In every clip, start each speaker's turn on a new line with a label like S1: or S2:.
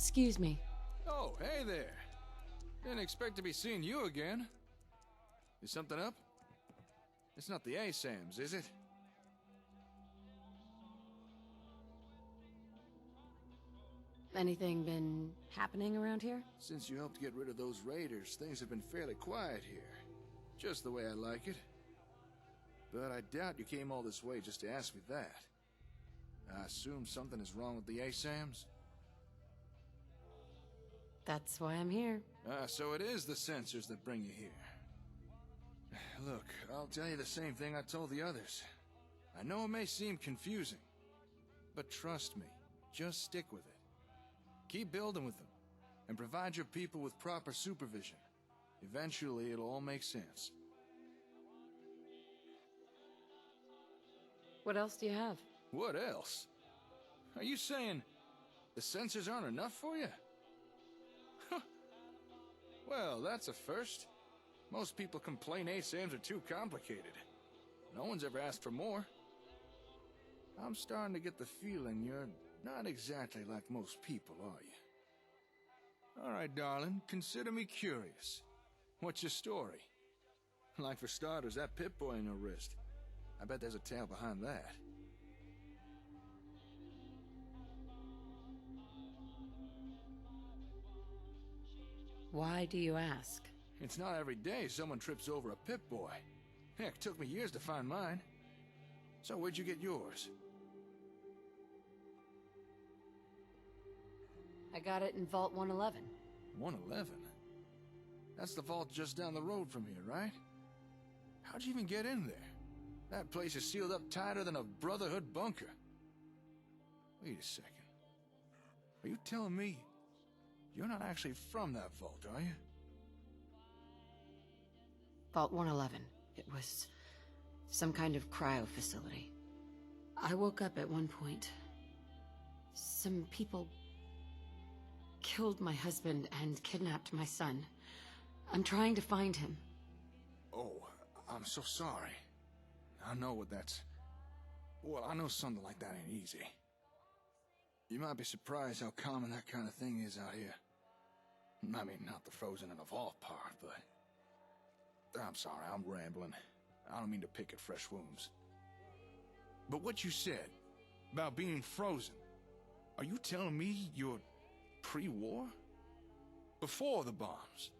S1: Excuse me.
S2: Oh, hey there. Didn't expect to be seeing you again. Is something up? It's not the ASAMs, is it?
S1: Anything been happening around here?
S2: Since you helped get rid of those raiders, things have been fairly quiet here. Just the way I like it. But I doubt you came all this way just to ask me that. I assume something is wrong with the ASAMs?
S1: That's why I'm here.
S2: So it is the sensors that bring you here. Look, I'll tell you the same thing I told the others. I know it may seem confusing, but trust me, just stick with it. Keep building with them, and provide your people with proper supervision. Eventually, it'll all make sense.
S1: What else do you have?
S2: What else? Are you saying the sensors aren't enough for you? Well, that's a first. Most people complain ASAMs are too complicated. No one's ever asked for more. I'm starting to get the feeling you're not exactly like most people, are you? All right, darling, consider me curious. What's your story? Like for starters, that Pip-Boy on your wrist. I bet there's a tale behind that.
S1: Why do you ask?
S2: It's not every day someone trips over a Pip-Boy. Heck, took me years to find mine. So where'd you get yours?
S1: I got it in Vault 111.
S2: 111? That's the vault just down the road from here, right? How'd you even get in there? That place is sealed up tighter than a Brotherhood bunker. Wait a second. Are you telling me you're not actually from that vault, are you?
S1: Vault 111. It was some kind of cryo facility. I woke up at one point. Some people killed my husband and kidnapped my son. I'm trying to find him.
S2: Oh, I'm so sorry. I know what that's... Well, I know something like that ain't easy. You might be surprised how common that kind of thing is out here. I mean, not the frozen in a vault part, but... I'm sorry, I'm rambling. I don't mean to pick at fresh wounds. But what you said about being frozen, are you telling me you're pre-war? Before the bombs?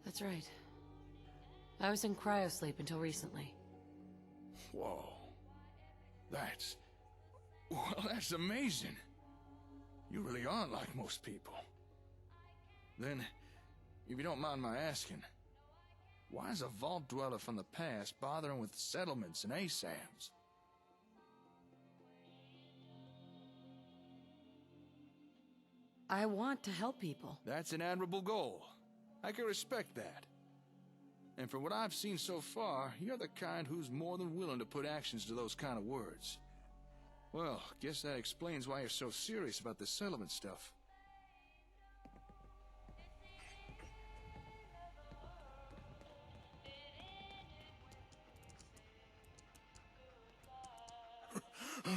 S1: That's right. I was in cryosleep until recently.
S2: Whoa. That's... Well, that's amazing. You really aren't like most people. Then, if you don't mind my asking, why is a vault dweller from the past bothering with settlements and ASAMs?
S1: I want to help people.
S2: That's an admirable goal. I can respect that. And from what I've seen so far, you're the kind who's more than willing to put actions to those kind of words. Well, guess that explains why you're so serious about this settlement stuff.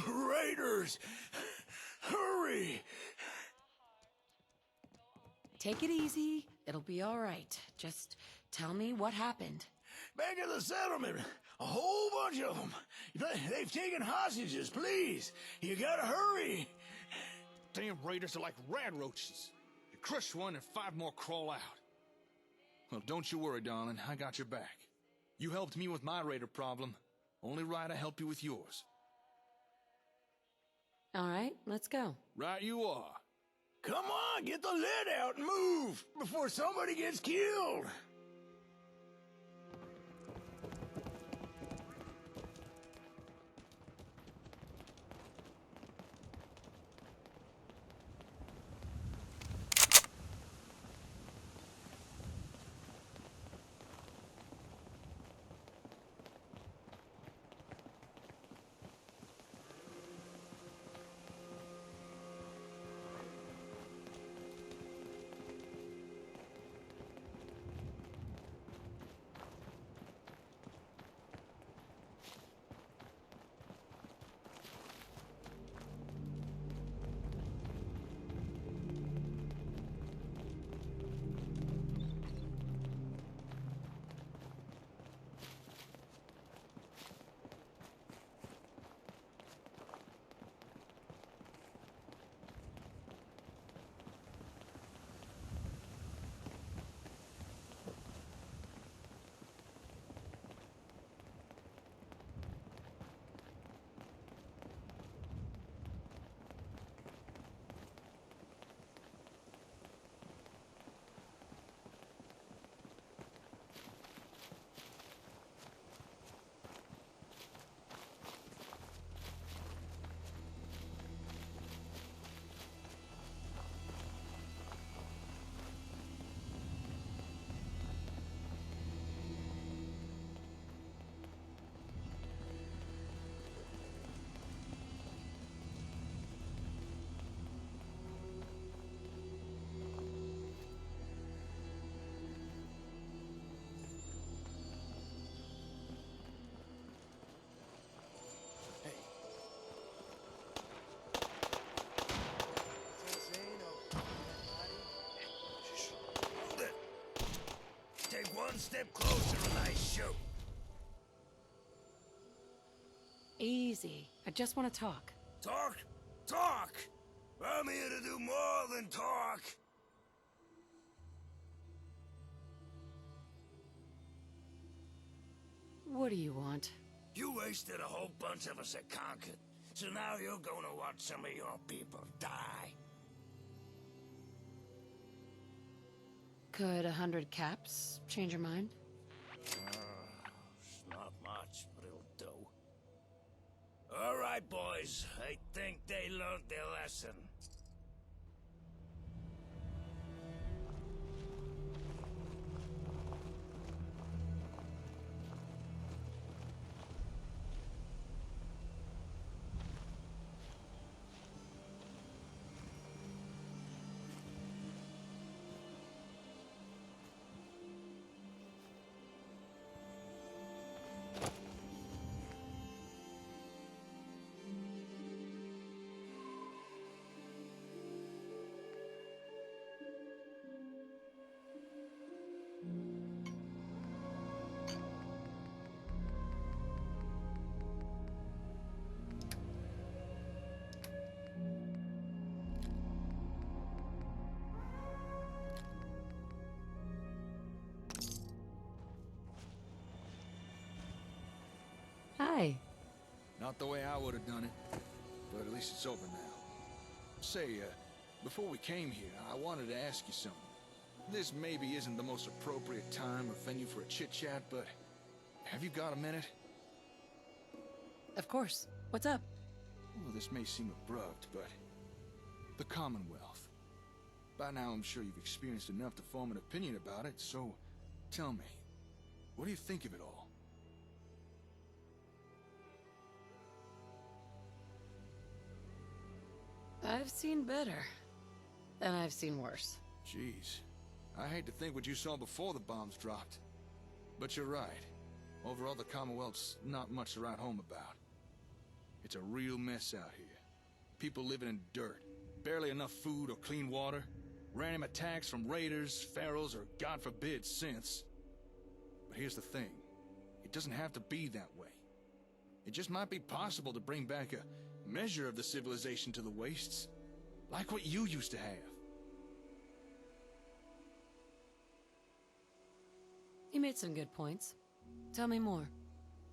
S2: Raiders! Hurry!
S1: Take it easy. It'll be all right. Just tell me what happened.
S3: Back at the settlement, a whole bunch of them. They've taken hostages, please. You gotta hurry.
S2: Damn raiders are like rat roaches. You crush one and 5 more crawl out. Well, don't you worry, darling. I got your back. You helped me with my raider problem. Only right I help you with yours.
S1: All right, let's go.
S2: Right you are.
S3: Come on, get the lid out and move before somebody gets killed. step closer and I shoot.
S1: Easy. I just want to talk.
S3: Talk? Talk! I'm here to do more than talk.
S1: What do you want?
S3: You wasted a whole bunch of us at Concord, so now you're gonna watch some of your people die.
S1: Could 100 caps change your mind?
S3: It's not much, but it'll do. All right, boys. I think they learned their lesson.
S1: Hi.
S2: Not the way I would have done it, but at least it's over now. Say, before we came here, I wanted to ask you something. This maybe isn't the most appropriate time or venue for a chit-chat, but have you got a minute?
S1: Of course. What's up?
S2: Well, this may seem abrupt, but the Commonwealth. By now, I'm sure you've experienced enough to form an opinion about it, so tell me, what do you think of it all?
S1: I've seen better. And I've seen worse.
S2: Jeez. I hate to think what you saw before the bombs dropped. But you're right. Overall, the Commonwealth's not much to write home about. It's a real mess out here. People living in dirt. Barely enough food or clean water. Random attacks from raiders, pharaohs, or God forbid, synths. But here's the thing. It doesn't have to be that way. It just might be possible to bring back a measure of the civilization to the wastes. Like what you used to have.
S1: You made some good points. Tell me more.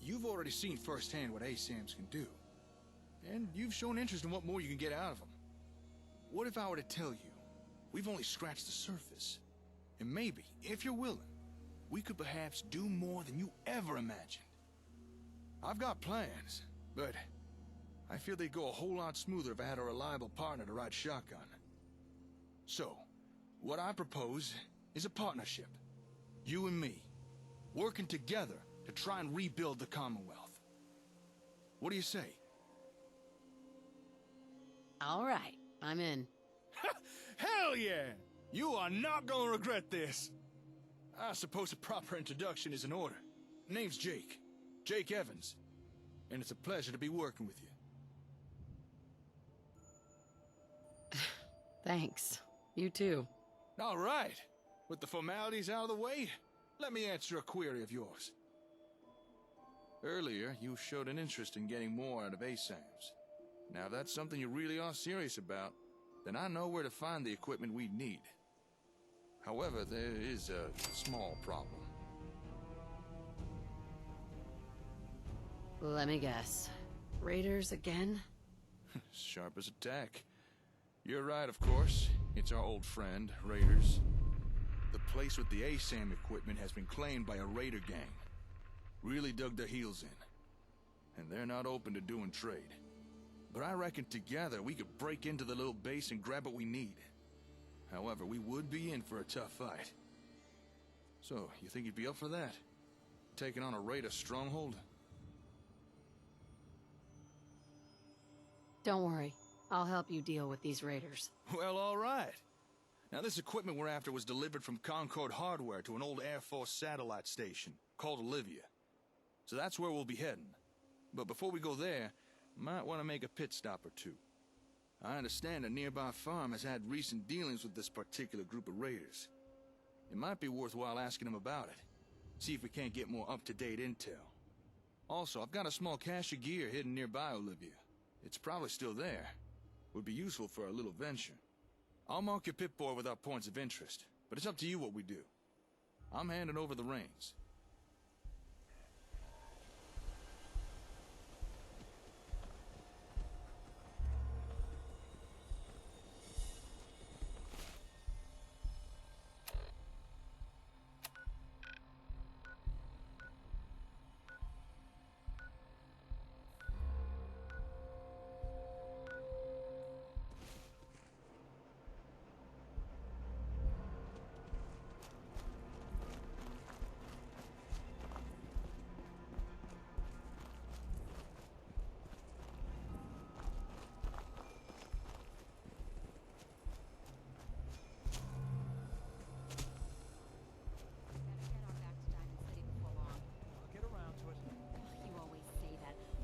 S2: You've already seen firsthand what ASAMs can do. And you've shown interest in what more you can get out of them. What if I were to tell you, we've only scratched the surface? And maybe, if you're willing, we could perhaps do more than you ever imagined. I've got plans, but I feel they'd go a whole lot smoother if I had a reliable partner to ride shotgun. So, what I propose is a partnership. You and me, working together to try and rebuild the Commonwealth. What do you say?
S1: All right, I'm in.
S2: Hell yeah! You are not gonna regret this! I suppose a proper introduction is in order. Name's Jake. Jake Evans. And it's a pleasure to be working with you.
S1: Thanks. You too.
S2: All right. With the formalities out of the way, let me answer a query of yours. Earlier, you showed an interest in getting more out of ASAMs. Now, if that's something you really are serious about, then I know where to find the equipment we need. However, there is a small problem.
S1: Let me guess. Raiders again?
S2: Sharp as a tack. You're right, of course. It's our old friend, Raiders. The place with the ASAM equipment has been claimed by a raider gang. Really dug their heels in. And they're not open to doing trade. But I reckon together we could break into the little base and grab what we need. However, we would be in for a tough fight. So, you think you'd be up for that? Taking on a raider stronghold?
S1: Don't worry. I'll help you deal with these raiders.
S2: Well, all right. Now, this equipment we're after was delivered from Concord Hardware to an old Air Force satellite station called Olivia. So that's where we'll be heading. But before we go there, might want to make a pit stop or two. I understand a nearby farm has had recent dealings with this particular group of raiders. It might be worthwhile asking them about it. See if we can't get more up-to-date intel. Also, I've got a small cache of gear hidden nearby Olivia. It's probably still there. Would be useful for our little venture. I'll mark your Pip-Boy with our points of interest, but it's up to you what we do. I'm handing over the reins.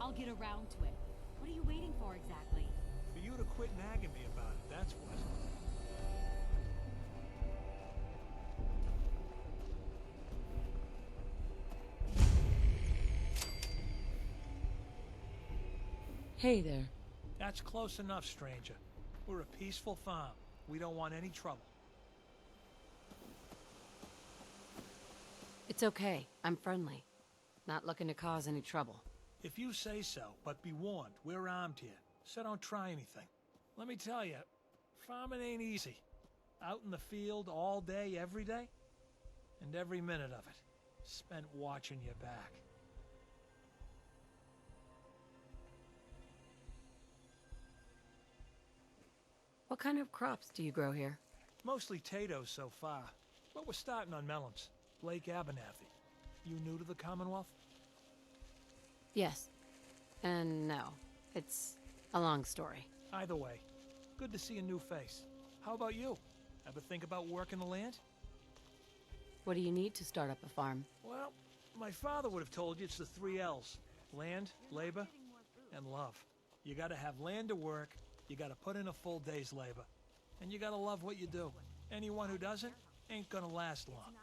S4: I'll get around to it. What are you waiting for exactly?
S5: For you to quit nagging me about it, that's what.
S1: Hey there.
S5: That's close enough, stranger. We're a peaceful farm. We don't want any trouble.
S1: It's okay. I'm friendly. Not looking to cause any trouble.
S5: If you say so, but be warned, we're armed here, so don't try anything. Let me tell you, farming ain't easy. Out in the field all day, every day, and every minute of it spent watching your back.
S1: What kind of crops do you grow here?
S5: Mostly potatoes so far, but we're starting on melons. Blake Abernathy. You new to the Commonwealth?
S1: Yes. And no. It's a long story.
S5: Either way, good to see a new face. How about you? Ever think about working the land?
S1: What do you need to start up a farm?
S5: Well, my father would have told you it's the 3 L's. Land, labor, and love. You gotta have land to work, you gotta put in a full day's labor, and you gotta love what you do. Anyone who doesn't ain't gonna last long.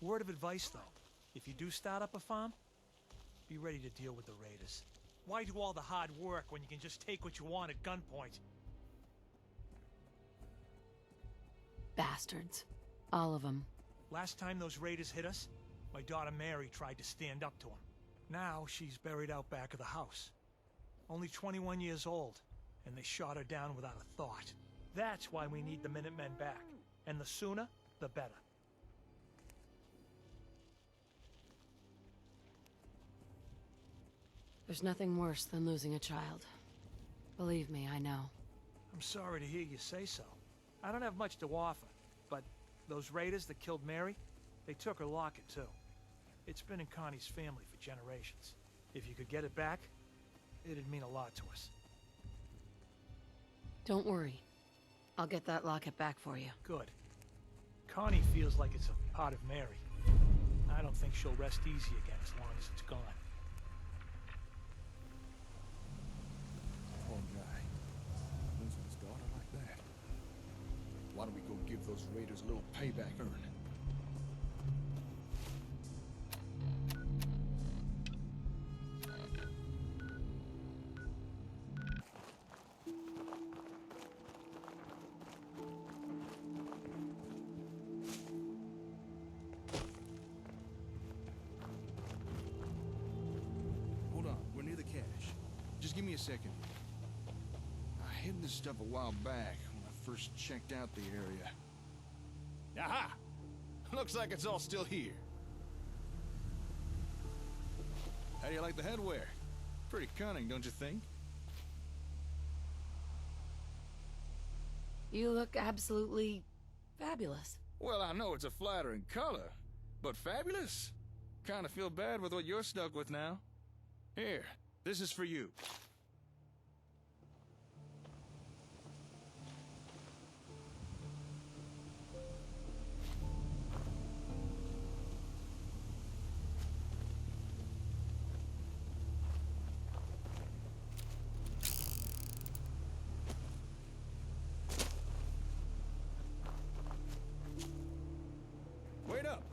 S5: Word of advice, though. If you do start up a farm, be ready to deal with the raiders. Why do all the hard work when you can just take what you want at gunpoint?
S1: Bastards. All of them.
S5: Last time those raiders hit us, my daughter Mary tried to stand up to them. Now she's buried out back of the house. Only 21 years old, and they shot her down without a thought. That's why we need the Minutemen back. And the sooner, the better.
S1: There's nothing worse than losing a child. Believe me, I know.
S5: I'm sorry to hear you say so. I don't have much to offer, but those raiders that killed Mary, they took her locket too. It's been in Connie's family for generations. If you could get it back, it'd mean a lot to us.
S1: Don't worry. I'll get that locket back for you.
S5: Good. Connie feels like it's a part of Mary. I don't think she'll rest easy again as long as it's gone.
S2: Poor guy. Losing his daughter like that. Why don't we go give those raiders a little payback earned? Hold on, we're near the cache. Just give me a second. I hid this stuff a while back when I first checked out the area. Aha! Looks like it's all still here. How do you like the headwear? Pretty cunning, don't you think?
S1: You look absolutely fabulous.
S2: Well, I know it's a flattering color, but fabulous? Kinda feel bad with what you're stuck with now. Here, this is for you. Wait up!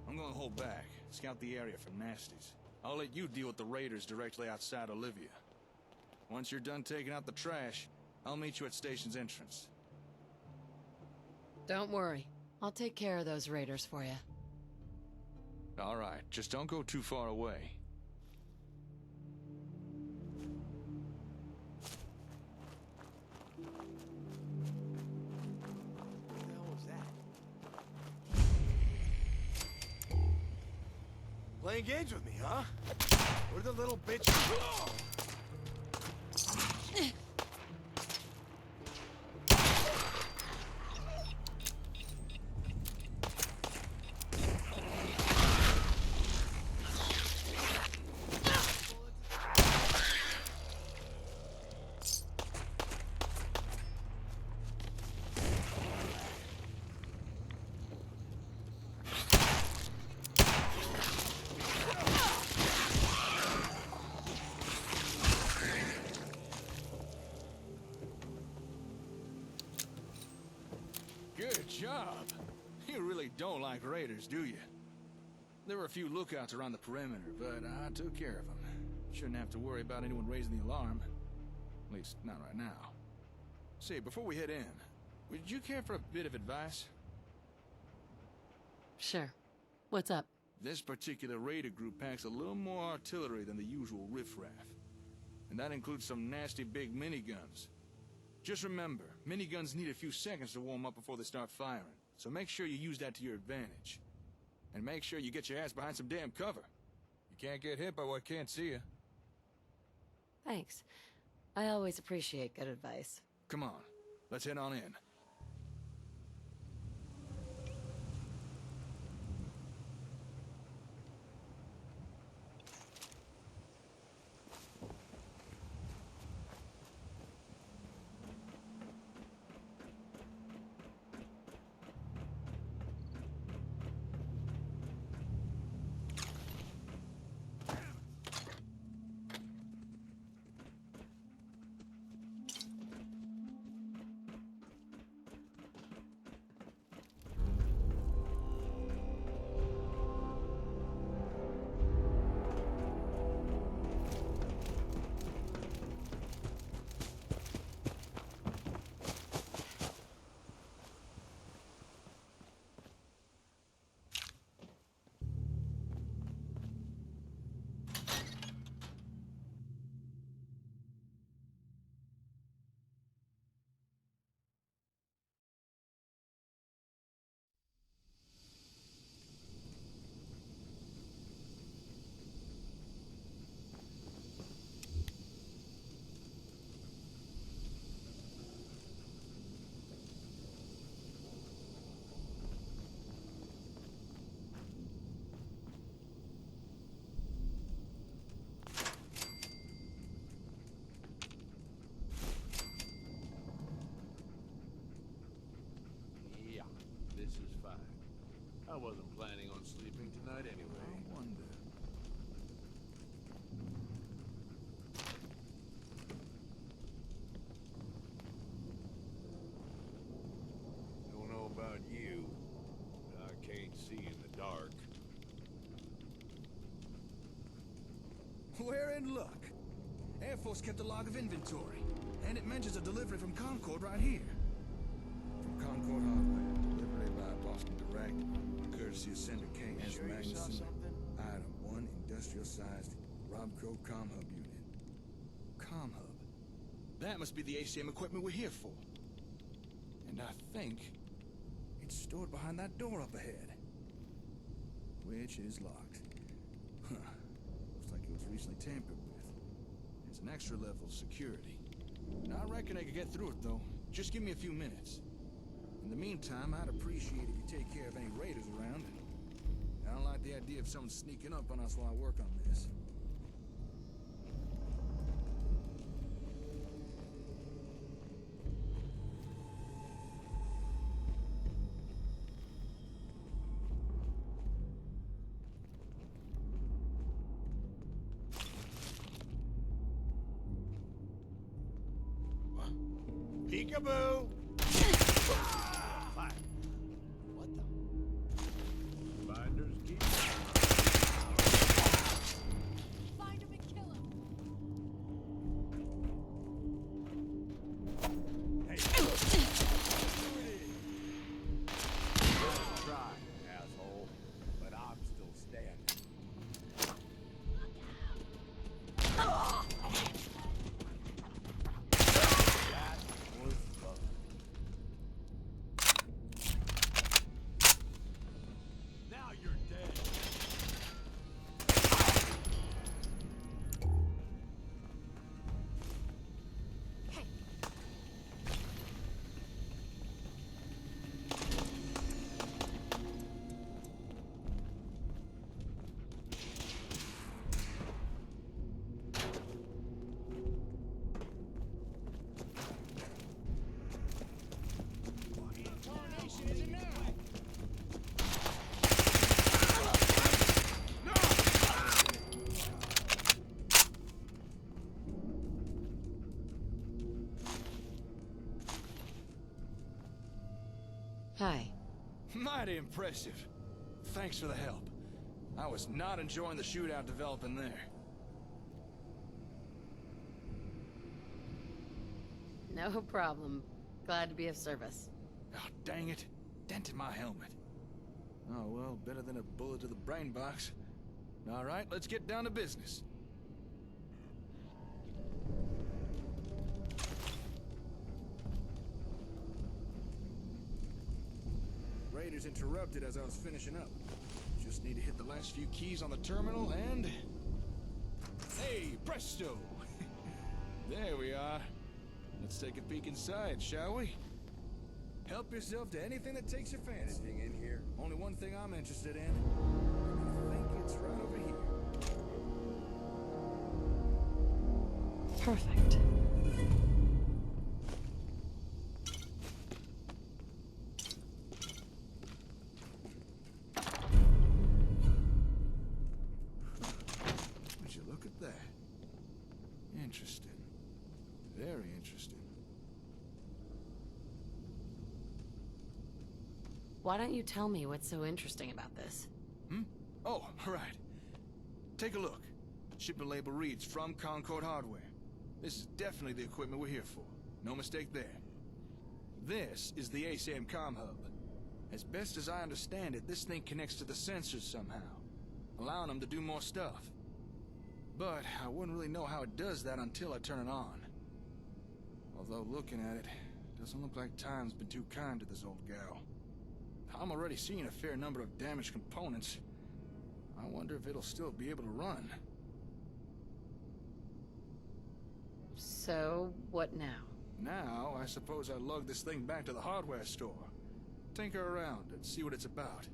S2: I'm gonna hold back. scout the area for nasties. I'll let you deal with the raiders directly outside Olivia. Once you're done taking out the trash, I'll meet you at station's entrance.
S1: Don't worry. I'll take care of those raiders for you.
S2: All right, just don't go too far away.
S6: What the hell was that? Playing games with me, huh? We're the little bitch.
S2: Good job. You really don't like raiders, do you? There were a few lookouts around the perimeter, but I took care of them. Shouldn't have to worry about anyone raising the alarm. At least, not right now. Say, before we head in, would you care for a bit of advice?
S1: Sure. What's up?
S2: This particular raider group packs a little more artillery than the usual riffraff. And that includes some nasty big miniguns. Just remember, miniguns need a few seconds to warm up before they start firing, so make sure you use that to your advantage. And make sure you get your ass behind some damn cover. You can't get hit by what can't see you.
S1: Thanks. I always appreciate good advice.
S2: Come on, let's head on in.
S7: I wasn't planning on sleeping tonight anyway.
S2: I wonder.
S7: Don't know about you, but I can't see in the dark.
S2: We're in luck. Air Force kept a log of inventory, and it mentions a delivery from Concord right here. From Concord Hardware, delivery by Boston Direct, courtesy of Senator K.
S6: You
S2: S.
S6: sure you saw
S2: Magnuson.
S6: something?
S2: Item 1, industrial-sized Robco ComHub unit. ComHub. That must be the ACM equipment we're here for. And I think it's stored behind that door up ahead. Which is locked. Huh. Looks like it was recently tampered with. It's an extra level of security. I reckon I could get through it, though. Just give me a few minutes. In the meantime, I'd appreciate if you take care of any raiders around. I don't like the idea of someone sneaking up on us while I work on this.
S6: Peekaboo! Fire. What the?
S7: Finders keepers.
S1: Hi.
S2: Mighty impressive. Thanks for the help. I was not enjoying the shootout developing there.
S1: No problem. Glad to be of service.
S2: Oh, dang it. Dented my helmet. Oh, well, better than a bullet to the brain box. All right, let's get down to business. Raiders interrupted as I was finishing up. Just need to hit the last few keys on the terminal and... Hey, presto! There we are. Let's take a peek inside, shall we? Help yourself to anything that takes your fancy.
S7: Anything in here?
S2: Only one thing I'm interested in. And I think it's right over here.
S1: Perfect.
S2: Would you look at that? Interesting. Very interesting.
S1: Why don't you tell me what's so interesting about this?
S2: Oh, right. Take a look. Shipment label reads from Concord Hardware. This is definitely the equipment we're here for. No mistake there. This is the ASAM comm hub. As best as I understand it, this thing connects to the sensors somehow, allowing them to do more stuff. But I wouldn't really know how it does that until I turn it on. Although looking at it, doesn't look like time's been too kind to this old gal. I'm already seeing a fair number of damaged components. I wonder if it'll still be able to run.
S1: So, what now?
S2: Now, I suppose I lug this thing back to the hardware store. Tinker around and see what it's about.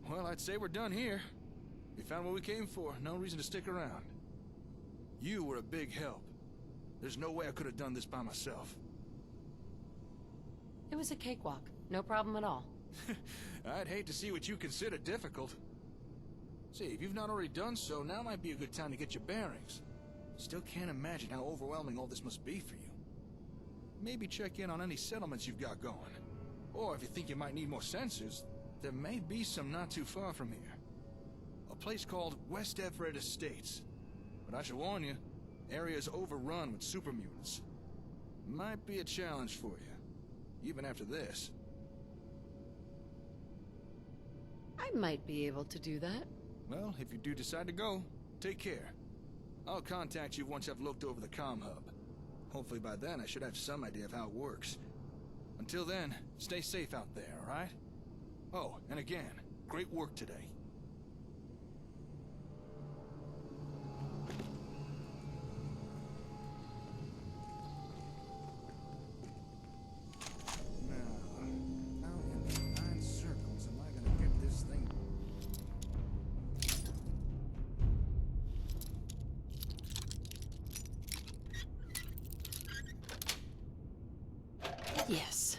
S2: Well, I'd say we're done here. We found what we came for, no reason to stick around. You were a big help. There's no way I could have done this by myself.
S1: It was a cakewalk. No problem at all.
S2: I'd hate to see what you consider difficult. See, if you've not already done so, now might be a good time to get your bearings. Still can't imagine how overwhelming all this must be for you. Maybe check in on any settlements you've got going. Or if you think you might need more sensors, there may be some not too far from here. A place called West Everett Estates. But I should warn you, area's overrun with super mutants. Might be a challenge for you, even after this.
S1: I might be able to do that.
S2: Well, if you do decide to go, take care. I'll contact you once I've looked over the comm hub. Hopefully by then I should have some idea of how it works. Until then, stay safe out there, alright? Oh, and again, great work today. Now, how in the 9 circles am I gonna get this thing?
S1: Yes.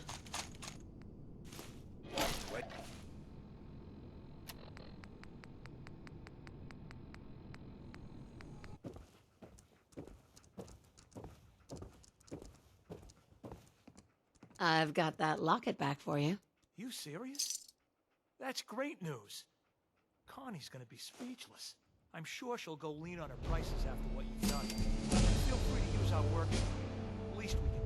S1: I've got that locket back for you.
S5: You serious? That's great news. Connie's gonna be speechless. I'm sure she'll go lean on her prices after what you've done. Feel free to use our work. Least we can do.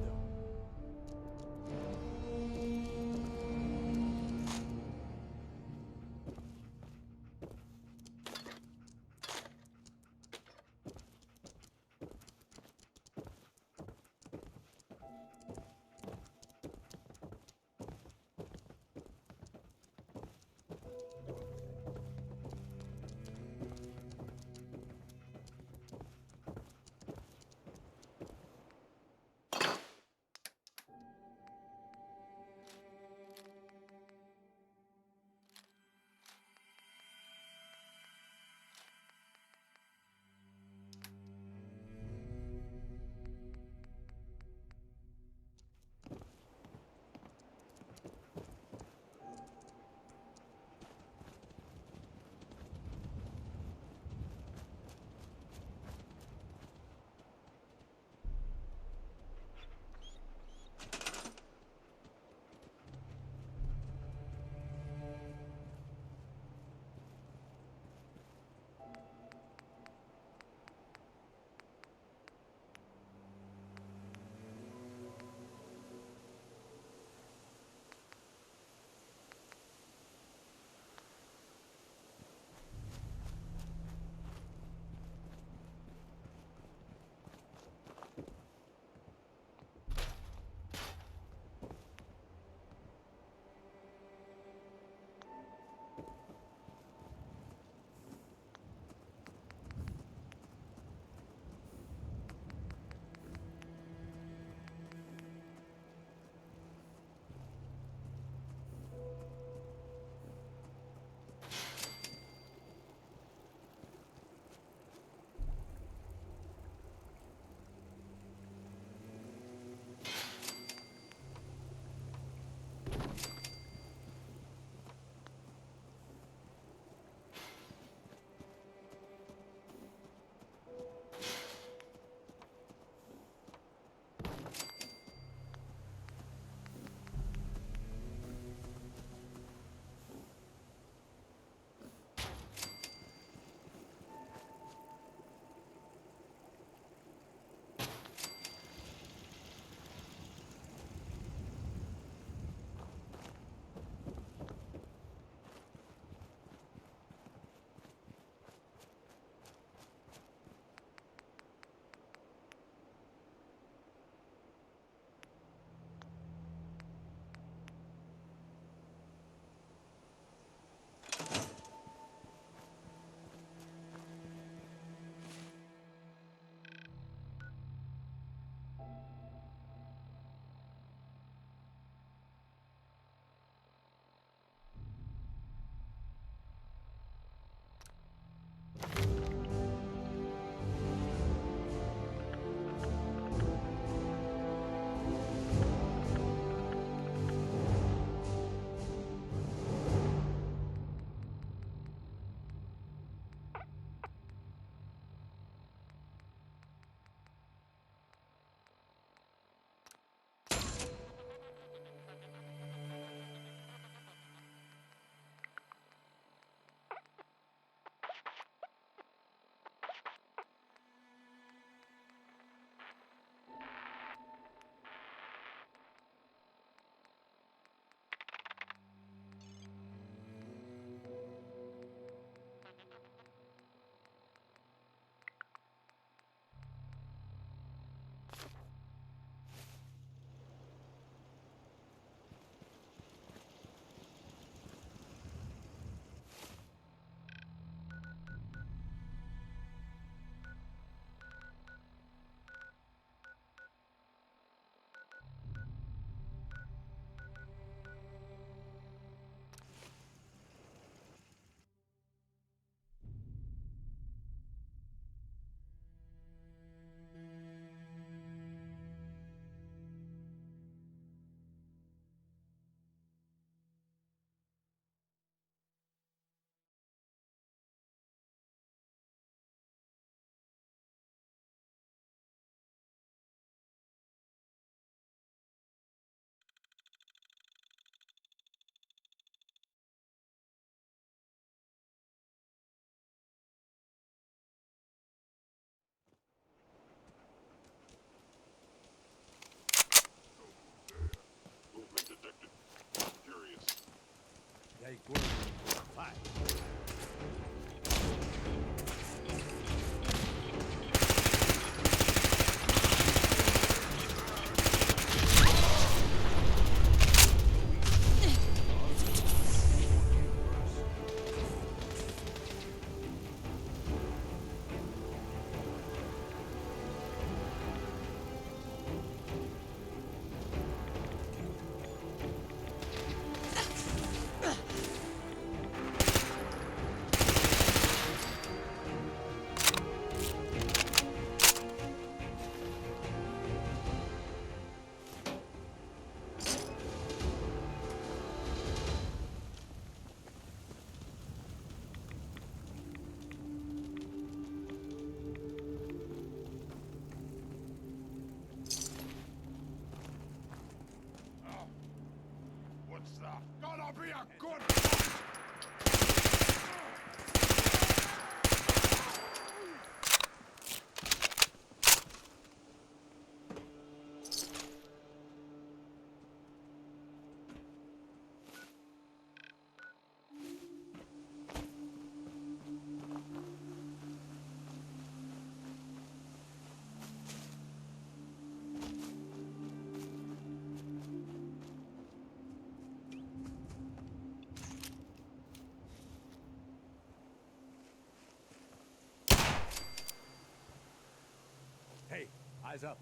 S6: Eyes up.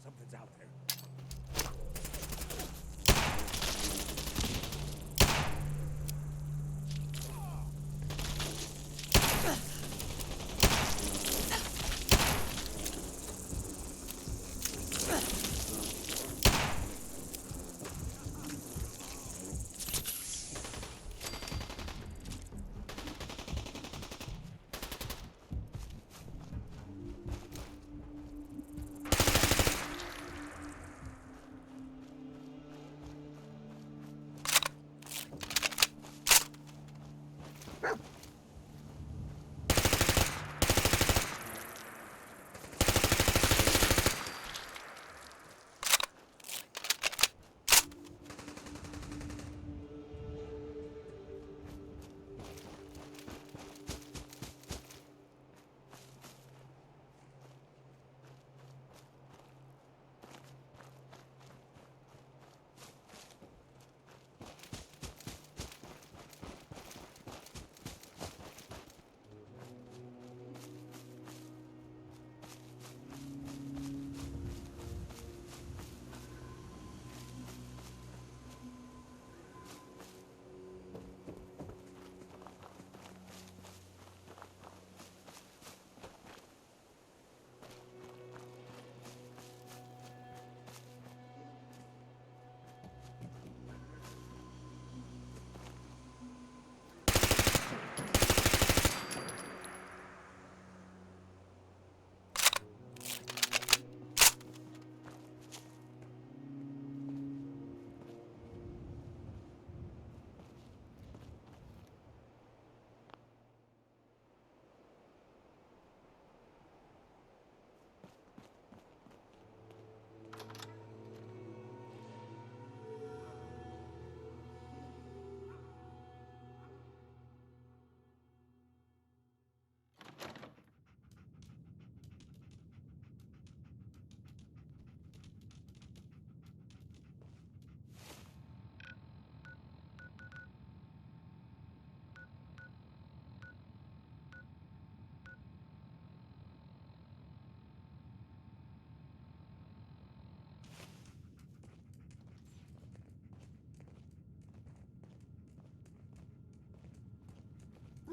S6: Something's out there.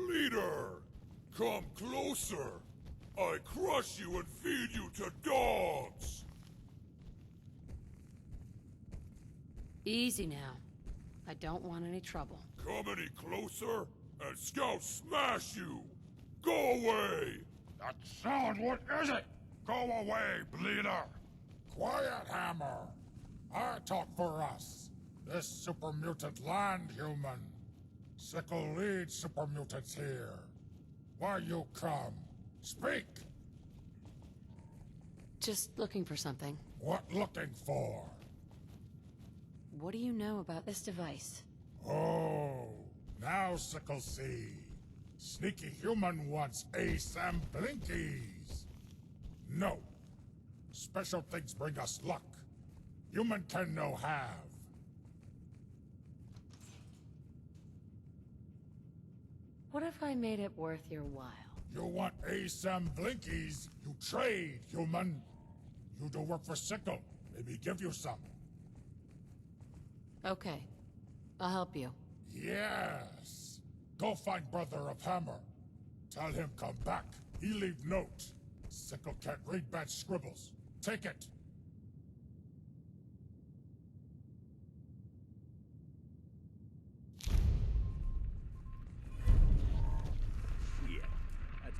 S7: Leader! Come closer! I crush you and feed you to dogs!
S1: Easy now. I don't want any trouble.
S7: Come any closer, and Scout smash you! Go away!
S8: That sound, what is it? Go away, bleeder! Quiet, Hammer! I talk for us. This super mutant land human. Sickle leads super mutants here. Why you come? Speak!
S1: Just looking for something.
S8: What looking for?
S1: What do you know about this device?
S8: Oh, now Sickle see. Sneaky human wants ASAM Blinkies. No. Special things bring us luck. Human can no have.
S1: What if I made it worth your while?
S8: You want ASAM Blinkies, you trade, human. You do work for Sickle. Maybe give you some.
S1: Okay. I'll help you.
S8: Yes. Go find Brother of Hammer. Tell him come back. He leave note. Sickle can't read bad scribbles. Take it.
S3: Yeah, that's...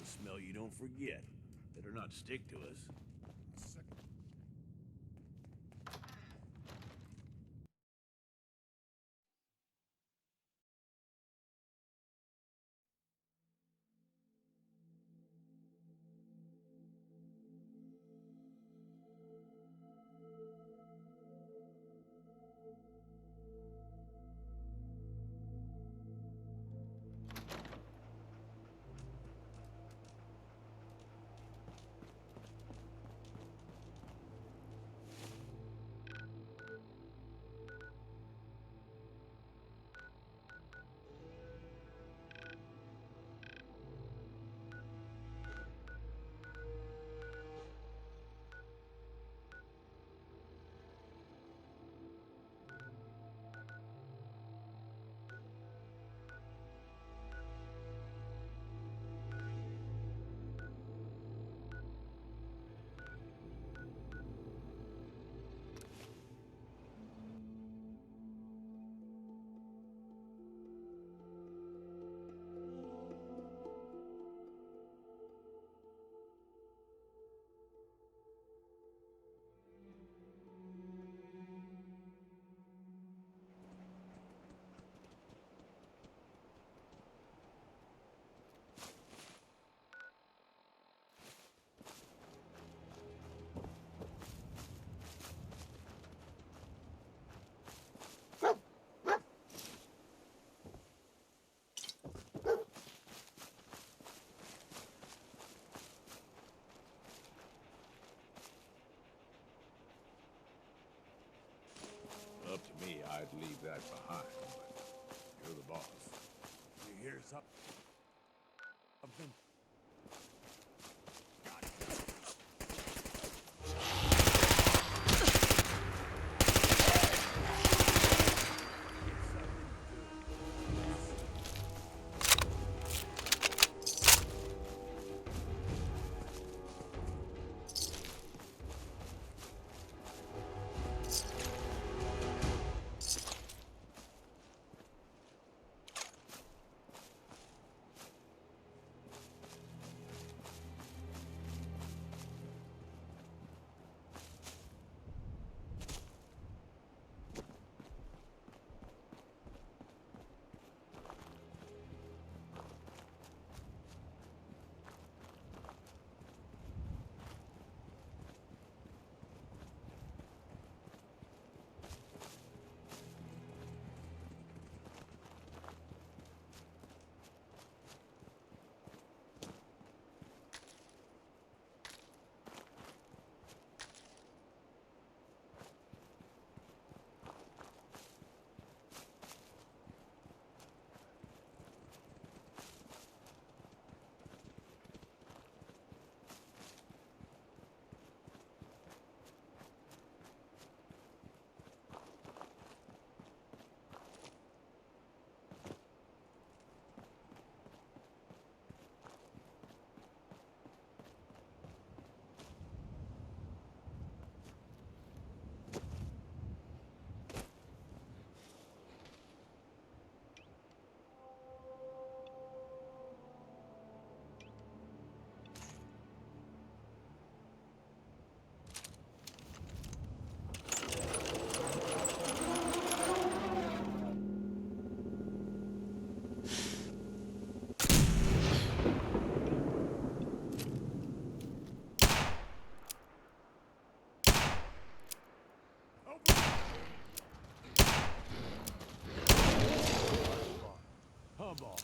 S3: It's a smell you don't forget. Better not stick to us.
S7: guys behind, but you're the boss.
S6: You hear something?
S7: Boss.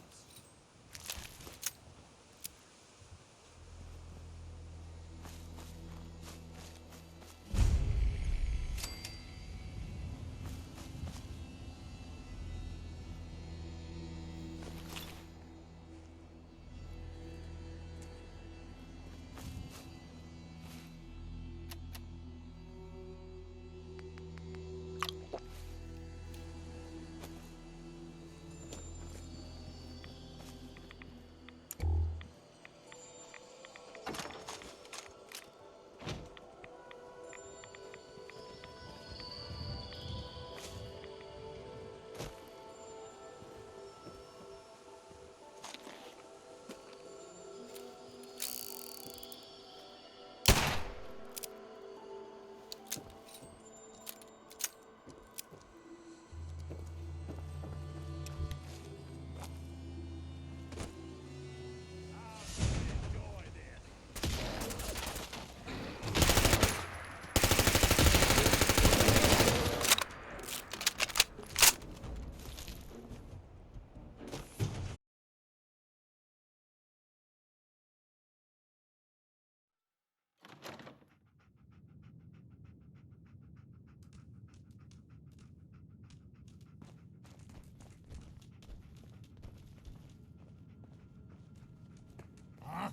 S8: Huh?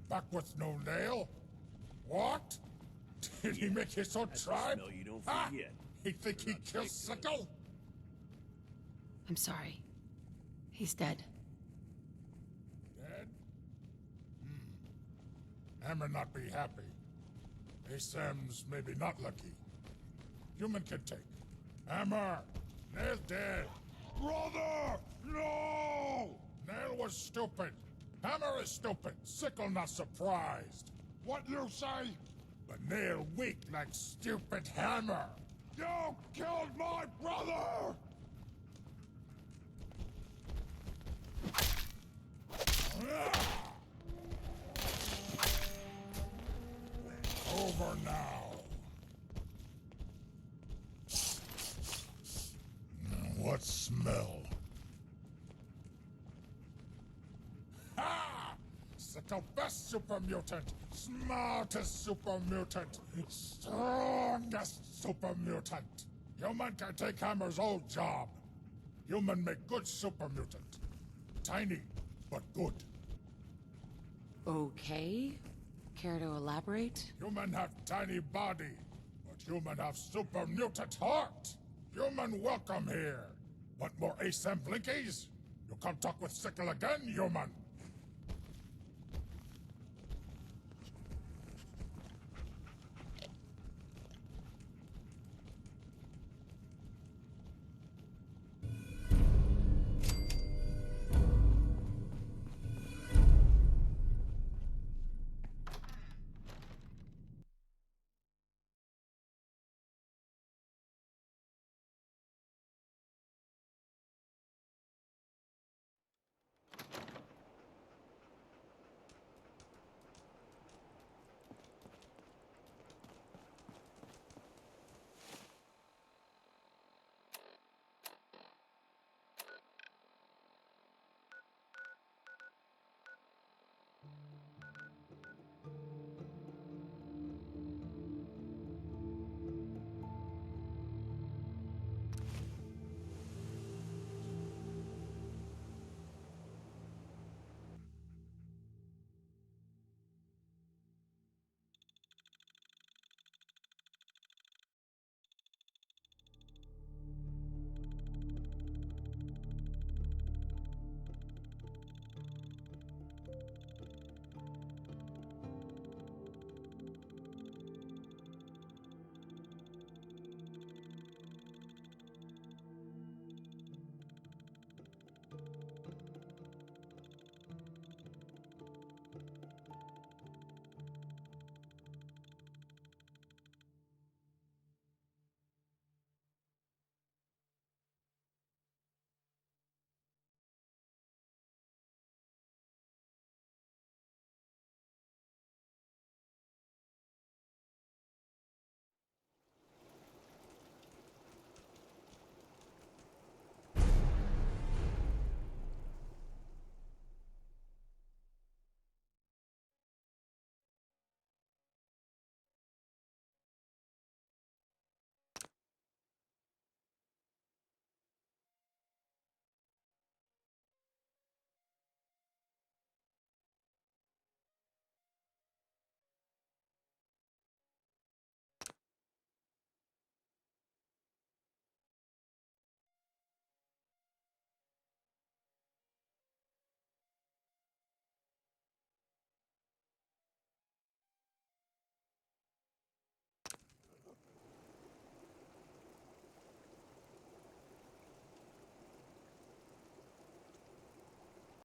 S8: Back with no nail? What? Did he make his own tribe?
S7: No, you don't
S8: Ah!
S7: forget.
S8: He think he killed Sickle?
S1: I'm sorry. He's dead.
S8: Dead? Hammer not be happy. Hey, Sam's maybe not lucky. Human can take. Hammer! Nail dead! Brother! No! Nail was stupid. Hammer is stupid. Sickle not surprised. What you say? But Nail weak like stupid Hammer. You killed my brother! Over now. What smell? Ha! Sickle best super mutant, smartest super mutant, strongest super mutant. Human can take Hammer's old job. Human make good super mutant. Tiny, but good.
S1: Okay. Care to elaborate?
S8: Human have tiny body, but human have super mutant heart. Human welcome here. Want more ASEM blinkies? You come talk with Sickle again, human.